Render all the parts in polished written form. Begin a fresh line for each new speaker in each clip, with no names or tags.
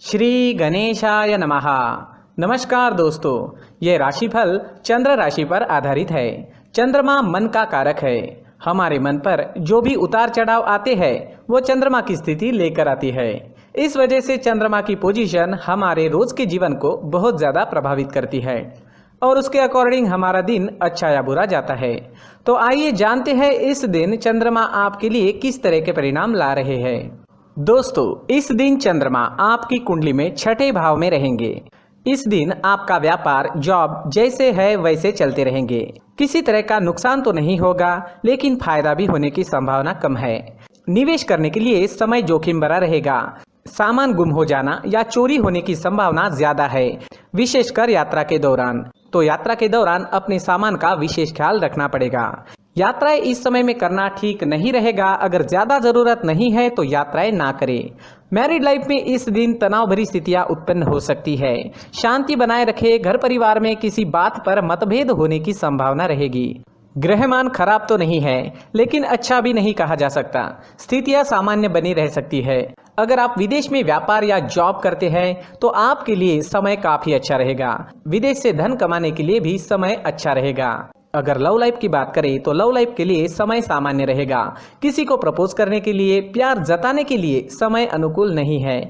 श्री गणेशाय नमः। नमस्कार दोस्तों, ये राशिफल चंद्र राशि पर आधारित है। चंद्रमा मन का कारक है। हमारे मन पर जो भी उतार चढ़ाव आते हैं वो चंद्रमा की स्थिति लेकर आती है। इस वजह से चंद्रमा की पोजीशन हमारे रोज के जीवन को बहुत ज़्यादा प्रभावित करती है और उसके अकॉर्डिंग हमारा दिन अच्छा या बुरा जाता है। तो आइए जानते हैं इस दिन चंद्रमा आपके लिए किस तरह के परिणाम ला रहे हैं। दोस्तों, इस दिन चंद्रमा आपकी कुंडली में छठे भाव में रहेंगे। इस दिन आपका व्यापार, जॉब जैसे है वैसे चलते रहेंगे। किसी तरह का नुकसान तो नहीं होगा, लेकिन फायदा भी होने की संभावना कम है। निवेश करने के लिए समय जोखिम भरा रहेगा। सामान गुम हो जाना या चोरी होने की संभावना ज्यादा है, विशेषकर यात्रा के दौरान। तो यात्रा के दौरान अपने सामान का विशेष ख्याल रखना पड़ेगा। यात्राएं इस समय में करना ठीक नहीं रहेगा। अगर ज्यादा जरूरत नहीं है तो यात्राएं ना करें। मैरिड लाइफ में इस दिन तनाव भरी स्थितियां उत्पन्न हो सकती है। शांति बनाए रखें। घर परिवार में किसी बात पर मतभेद होने की संभावना रहेगी। ग्रहमान खराब तो नहीं है, लेकिन अच्छा भी नहीं कहा जा सकता। स्थितियां सामान्य बनी रह सकती है। अगर आप विदेश में व्यापार या जॉब करते हैं तो आपके लिए समय काफी अच्छा रहेगा। विदेश से धन कमाने के लिए भी समय अच्छा रहेगा। अगर लव लाइफ की बात करें तो लव लाइफ के लिए समय सामान्य रहेगा। किसी को प्रपोज करने के लिए, प्यार जताने के लिए समय अनुकूल नहीं है।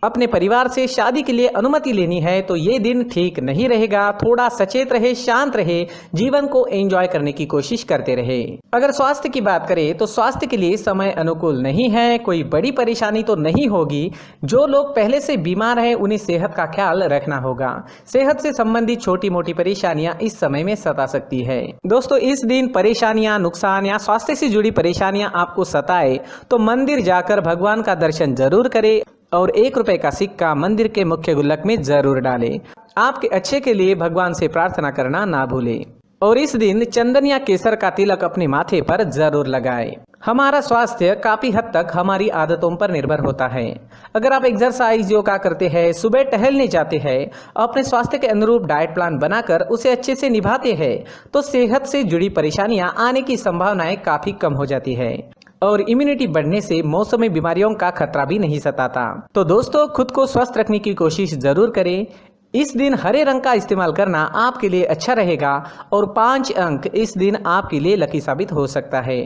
अपने परिवार से शादी के लिए अनुमति लेनी है तो ये दिन ठीक नहीं रहेगा। थोड़ा सचेत रहे, शांत रहे, जीवन को एंजॉय करने की कोशिश करते रहे। अगर स्वास्थ्य की बात करें तो स्वास्थ्य के लिए समय अनुकूल नहीं है। कोई बड़ी परेशानी तो नहीं होगी। जो लोग पहले से बीमार हैं उन्हें सेहत का ख्याल रखना होगा। सेहत से संबंधित छोटी मोटी परेशानियां इस समय में सता सकती है। दोस्तों, इस दिन परेशानियां, नुकसान या स्वास्थ्य से जुड़ी परेशानियां आपको सताए तो मंदिर जाकर भगवान का दर्शन जरूर करें और 1 रुपए का सिक्का मंदिर के मुख्य गुल्लक में जरूर डालें। आपके अच्छे के लिए भगवान से प्रार्थना करना ना भूलें। और इस दिन चंदन या केसर का तिलक अपने माथे पर जरूर लगाएं। हमारा स्वास्थ्य काफी हद तक हमारी आदतों पर निर्भर होता है। अगर आप एक्सरसाइज, योगा करते हैं, सुबह टहलने जाते हैं, अपने स्वास्थ्य के अनुरूप डाइट प्लान बनाकर उसे अच्छे से निभाते हैं तो सेहत से जुड़ी परेशानियां आने की संभावनाएं काफी कम हो जाती है और इम्यूनिटी बढ़ने से मौसमी बीमारियों का खतरा भी नहीं सताता। तो दोस्तों, खुद को स्वस्थ रखने की कोशिश जरूर करें। इस दिन हरे रंग का इस्तेमाल करना आपके लिए अच्छा रहेगा और 5 अंक इस दिन आपके लिए लकी साबित हो सकता है।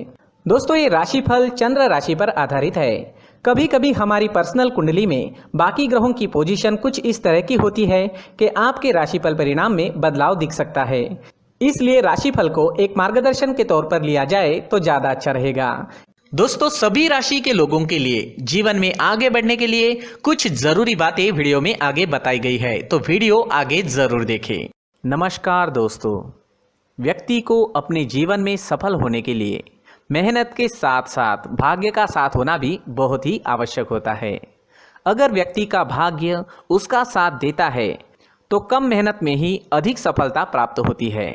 दोस्तों, ये राशिफल चंद्र राशि पर आधारित है। कभी कभी हमारी पर्सनल कुंडली में बाकी ग्रहों की पोजीशन कुछ इस तरह की होती है कि आपके राशिफल परिणाम में बदलाव दिख सकता है। इसलिए राशिफल को एक मार्गदर्शन के तौर पर लिया जाए तो ज्यादा अच्छा रहेगा। दोस्तों, सभी राशि के लोगों के लिए जीवन में आगे बढ़ने के लिए कुछ जरूरी बातें वीडियो में आगे बताई गई है, तो वीडियो आगे जरूर देखें। नमस्कार दोस्तों, व्यक्ति को अपने जीवन में सफल होने के लिए मेहनत के साथ साथ भाग्य का साथ होना भी बहुत ही आवश्यक होता है। अगर व्यक्ति का भाग्य उसका साथ देता है तो कम मेहनत में ही अधिक सफलता प्राप्त होती है।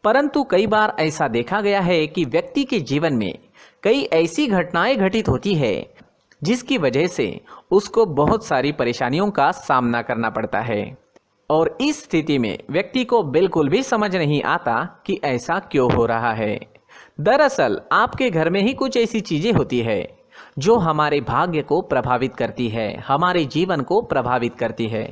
परंतु कई बार ऐसा देखा गया है कि व्यक्ति के जीवन में कई ऐसी घटनाएं घटित होती है जिसकी वजह से उसको बहुत सारी परेशानियों का सामना करना पड़ता है और इस स्थिति में व्यक्ति को बिल्कुल भी समझ नहीं आता कि ऐसा क्यों हो रहा है। दरअसल आपके घर में ही कुछ ऐसी चीजें होती है जो हमारे भाग्य को प्रभावित करती है, हमारे जीवन को प्रभावित करती है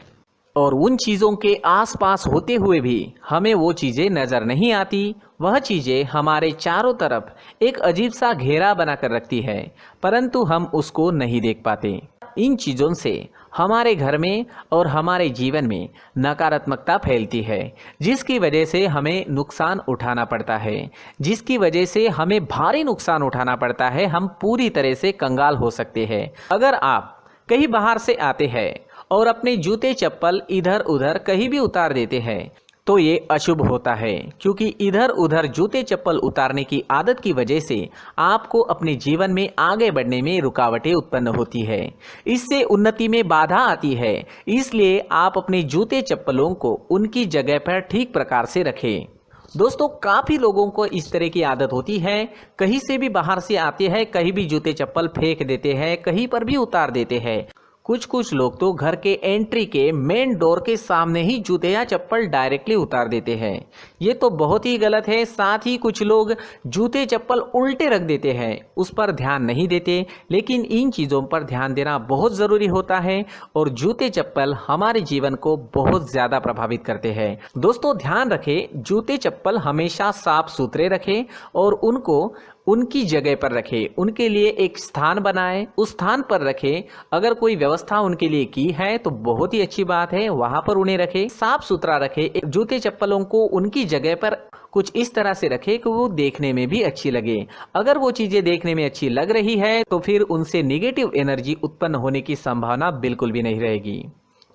और उन चीज़ों के आसपास होते हुए भी हमें वो चीज़ें नज़र नहीं आती। वह चीज़ें हमारे चारों तरफ एक अजीब सा घेरा बनाकर रखती है, परंतु हम उसको नहीं देख पाते। इन चीज़ों से हमारे घर में और हमारे जीवन में नकारात्मकता फैलती है, जिसकी वजह से हमें नुकसान उठाना पड़ता है, जिसकी वजह से हमें भारी नुकसान उठाना पड़ता है। हम पूरी तरह से कंगाल हो सकते हैं। अगर आप कहीं बाहर से आते हैं और अपने जूते चप्पल इधर उधर कहीं भी उतार देते हैं तो ये अशुभ होता है, क्योंकि इधर उधर जूते चप्पल उतारने की आदत की वजह से आपको अपने जीवन में आगे बढ़ने में रुकावटें उत्पन्न होती है। इससे उन्नति में बाधा आती है। इसलिए आप अपने जूते चप्पलों को उनकी जगह पर ठीक प्रकार से रखें। दोस्तों, काफ़ी लोगों को इस तरह की आदत होती है, कहीं से भी बाहर से आते हैं, कहीं भी जूते चप्पल फेंक देते हैं, कहीं पर भी उतार देते हैं। कुछ कुछ लोग तो घर के एंट्री के मेन डोर के सामने ही जूते या चप्पल डायरेक्टली उतार देते हैं। ये तो बहुत ही गलत है। साथ ही कुछ लोग जूते चप्पल उल्टे रख देते हैं, उस पर ध्यान नहीं देते। लेकिन इन चीज़ों पर ध्यान देना बहुत ज़रूरी होता है और जूते चप्पल हमारे जीवन को बहुत ज़्यादा प्रभावित करते हैं। दोस्तों ध्यान रखें, जूते चप्पल हमेशा साफ सुथरे रखें और उनको उनकी जगह पर रखें। उनके लिए एक स्थान बनाएं, उस स्थान पर रखें। अगर कोई व्यवस्था उनके लिए की है तो बहुत ही अच्छी बात है, वहां पर उन्हें रखें, साफ सुथरा रखें। जूते चप्पलों को उनकी जगह पर कुछ इस तरह से रखें कि वो देखने में भी अच्छी लगे। अगर वो चीजें देखने में अच्छी लग रही है तो फिर उनसे निगेटिव एनर्जी उत्पन्न होने की संभावना बिल्कुल भी नहीं रहेगी।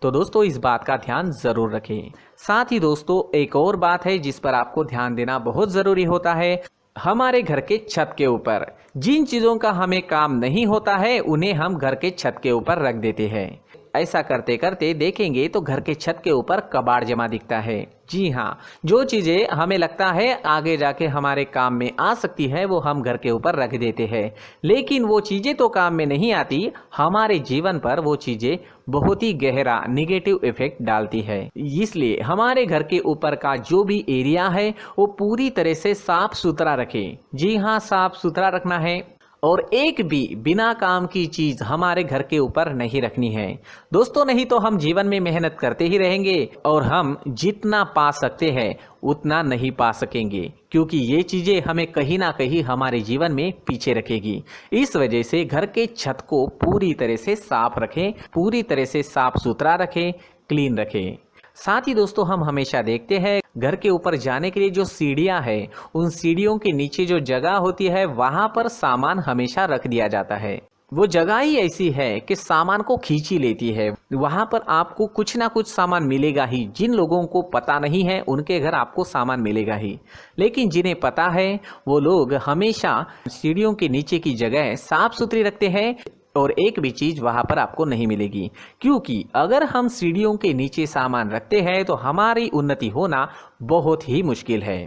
तो दोस्तों इस बात का ध्यान जरूर रखें। साथ ही दोस्तों एक और बात है जिस पर आपको ध्यान देना बहुत जरूरी होता है। हमारे घर के छत के ऊपर जिन चीज़ों का हमें काम नहीं होता है उन्हें हम घर के छत के ऊपर रख देते हैं। ऐसा करते करते देखेंगे तो घर के छत के ऊपर कबाड़ जमा दिखता है। जी हाँ, जो चीज़ें हमें लगता है आगे जाके हमारे काम में आ सकती है वो हम घर के ऊपर रख देते हैं, लेकिन वो चीज़ें तो काम में नहीं आती, हमारे जीवन पर वो चीज़ें बहुत ही गहरा निगेटिव इफेक्ट डालती है। इसलिए हमारे घर के ऊपर का जो भी एरिया है वो पूरी तरह से साफ सुथरा रखें। जी हाँ, साफ सुथरा रखना है और एक भी बिना काम की चीज हमारे घर के ऊपर नहीं रखनी है दोस्तों। नहीं तो हम जीवन में मेहनत करते ही रहेंगे और हम जितना पा सकते हैं उतना नहीं पा सकेंगे, क्योंकि ये चीजें हमें कहीं ना कहीं हमारे जीवन में पीछे रखेगी। इस वजह से घर के छत को पूरी तरह से साफ रखें, पूरी तरह से साफ सुथरा रखें, क्लीन रखें। साथ ही दोस्तों हम हमेशा देखते हैं घर के ऊपर जाने के लिए जो सीढ़ियां हैं, उन सीढ़ियों के नीचे जो जगह होती है वहां पर सामान हमेशा रख दिया जाता है। वो जगह ही ऐसी है कि सामान को खींची लेती है। वहां पर आपको कुछ ना कुछ सामान मिलेगा ही। जिन लोगों को पता नहीं है उनके घर आपको सामान मिलेगा ही, लेकिन जिन्हें पता है वो लोग हमेशा सीढ़ियों के नीचे की जगह साफ सुथरी रखते हैं और एक भी चीज वहां पर आपको नहीं मिलेगी। क्योंकि अगर हम सीढ़ियों के नीचे सामान रखते हैं तो हमारी उन्नति होना बहुत ही मुश्किल है।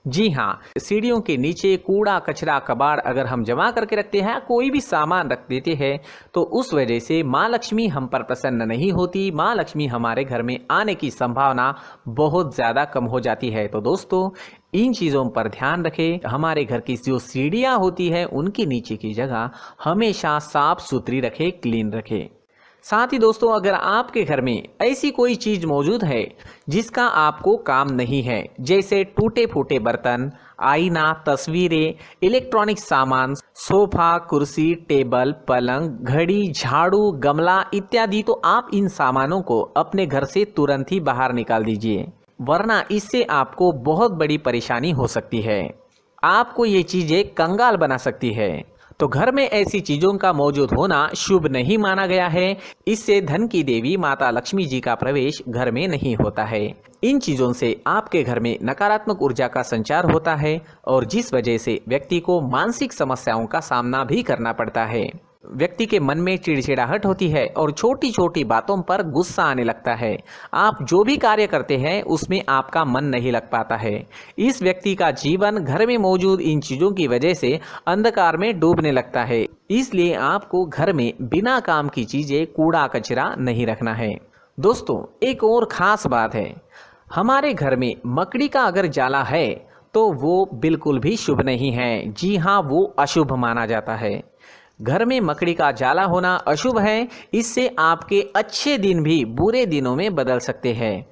जी हाँ, सीढ़ियों के नीचे कूड़ा कचरा कबाड़ अगर हम जमा करके रखते हैं, कोई भी सामान रख देते हैं, तो उस वजह से माँ लक्ष्मी हम पर प्रसन्न नहीं होती। माँ लक्ष्मी हमारे घर में आने की संभावना बहुत ज़्यादा कम हो जाती है। तो दोस्तों इन चीज़ों पर ध्यान रखें। हमारे घर की जो सीढ़ियाँ होती है उनके नीचे की जगह हमेशा साफ सुथरी रखें, क्लीन रखें। साथ ही दोस्तों अगर आपके घर में ऐसी कोई चीज मौजूद है जिसका आपको काम नहीं है, जैसे टूटे फूटे बर्तन, आईना, तस्वीरें, इलेक्ट्रॉनिक सामान, सोफा, कुर्सी, टेबल, पलंग, घड़ी, झाड़ू, गमला इत्यादि, तो आप इन सामानों को अपने घर से तुरंत ही बाहर निकाल दीजिए, वरना इससे आपको बहुत बड़ी परेशानी हो सकती है। आपको ये चीजें कंगाल बना सकती है। तो घर में ऐसी चीजों का मौजूद होना शुभ नहीं माना गया है। इससे धन की देवी माता लक्ष्मी जी का प्रवेश घर में नहीं होता है। इन चीजों से आपके घर में नकारात्मक ऊर्जा का संचार होता है और जिस वजह से व्यक्ति को मानसिक समस्याओं का सामना भी करना पड़ता है। व्यक्ति के मन में चिड़चिड़ाहट होती है और छोटी छोटी बातों पर गुस्सा आने लगता है। आप जो भी कार्य करते हैं उसमें आपका मन नहीं लग पाता है। इस व्यक्ति का जीवन घर में मौजूद इन चीज़ों की वजह से अंधकार में डूबने लगता है। इसलिए आपको घर में बिना काम की चीज़ें, कूड़ा कचरा नहीं रखना है। दोस्तों एक और ख़ास बात है, हमारे घर में मकड़ी का अगर जाला है तो वो बिल्कुल भी शुभ नहीं है। जी हाँ, वो अशुभ माना जाता है। घर में मकड़ी का जाला होना अशुभ है। इससे आपके अच्छे दिन भी बुरे दिनों में बदल सकते हैं,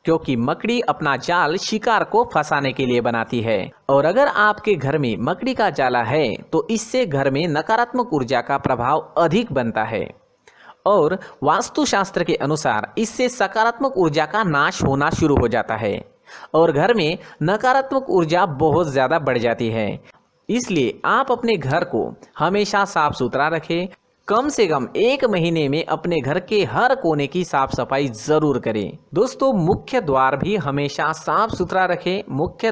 क्योंकि मकड़ी अपना जाल शिकार को फंसाने के लिए बनाती है। और अगर आपके घर में मकड़ी का जाला है तो इससे घर में नकारात्मक ऊर्जा का प्रभाव अधिक बनता है और वास्तुशास्त्र के अनुसार इससे सकारात्मक ऊर्जा का नाश होना शुरू हो जाता है और घर में नकारात्मक ऊर्जा बहुत ज़्यादा बढ़ जाती है। इसलिए आप अपने घर को हमेशा साफ सुथरा रखें। कम से कम 1 महीने में अपने घर के हर कोने की साफ सफाई जरूर करें। दोस्तों मुख्य द्वार भी हमेशा साफ सुथरा रखें। मुख्य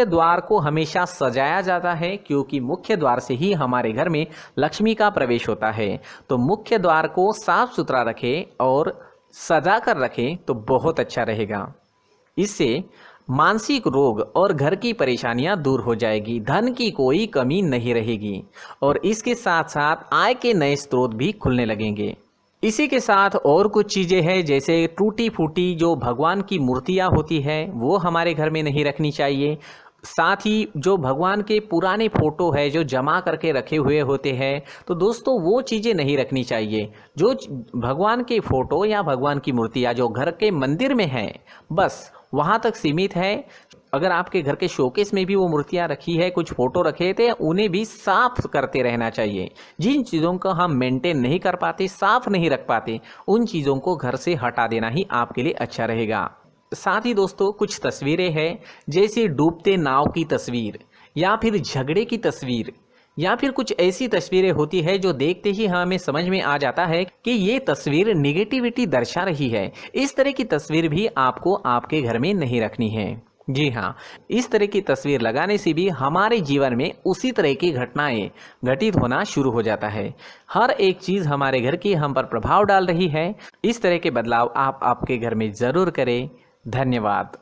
द्वार को हमेशा सजाया जाता है, क्योंकि मुख्य द्वार से ही हमारे घर में लक्ष्मी का प्रवेश होता है। तो मुख्य द्वार को साफ सुथरा रखें और सजा कर रखें तो बहुत अच्छा रहेगा। इससे मानसिक रोग और घर की परेशानियां दूर हो जाएगी, धन की कोई कमी नहीं रहेगी और इसके साथ साथ आय के नए स्रोत भी खुलने लगेंगे। इसी के साथ और कुछ चीज़ें हैं, जैसे टूटी फूटी जो भगवान की मूर्तियाँ होती है वो हमारे घर में नहीं रखनी चाहिए। साथ ही जो भगवान के पुराने फ़ोटो है जो जमा करके रखे हुए होते हैं, तो दोस्तों वो चीज़ें नहीं रखनी चाहिए। भगवान के फ़ोटो या भगवान की मूर्तियाँ जो घर के मंदिर में हैं, बस वहाँ तक सीमित है। अगर आपके घर के शोकेस में भी वो मूर्तियाँ रखी है, कुछ फ़ोटो रखे थे, उन्हें भी साफ़ करते रहना चाहिए। जिन चीज़ों को हम मेंटेन नहीं कर पाते, साफ़ नहीं रख पाते, उन चीज़ों को घर से हटा देना ही आपके लिए अच्छा रहेगा। साथ ही दोस्तों कुछ तस्वीरें हैं, जैसे डूबते नाव की तस्वीर या फिर झगड़े की तस्वीर या फिर कुछ ऐसी तस्वीरें होती है जो देखते ही हमें समझ में आ जाता है कि ये तस्वीर निगेटिविटी दर्शा रही है। इस तरह की तस्वीर भी आपको आपके घर में नहीं रखनी है। जी हाँ, इस तरह की तस्वीर लगाने से भी हमारे जीवन में उसी तरह की घटनाएं घटित होना शुरू हो जाता है। हर एक चीज़ हमारे घर की हम पर प्रभाव डाल रही है। इस तरह के बदलाव आप आपके घर में ज़रूर करें। धन्यवाद।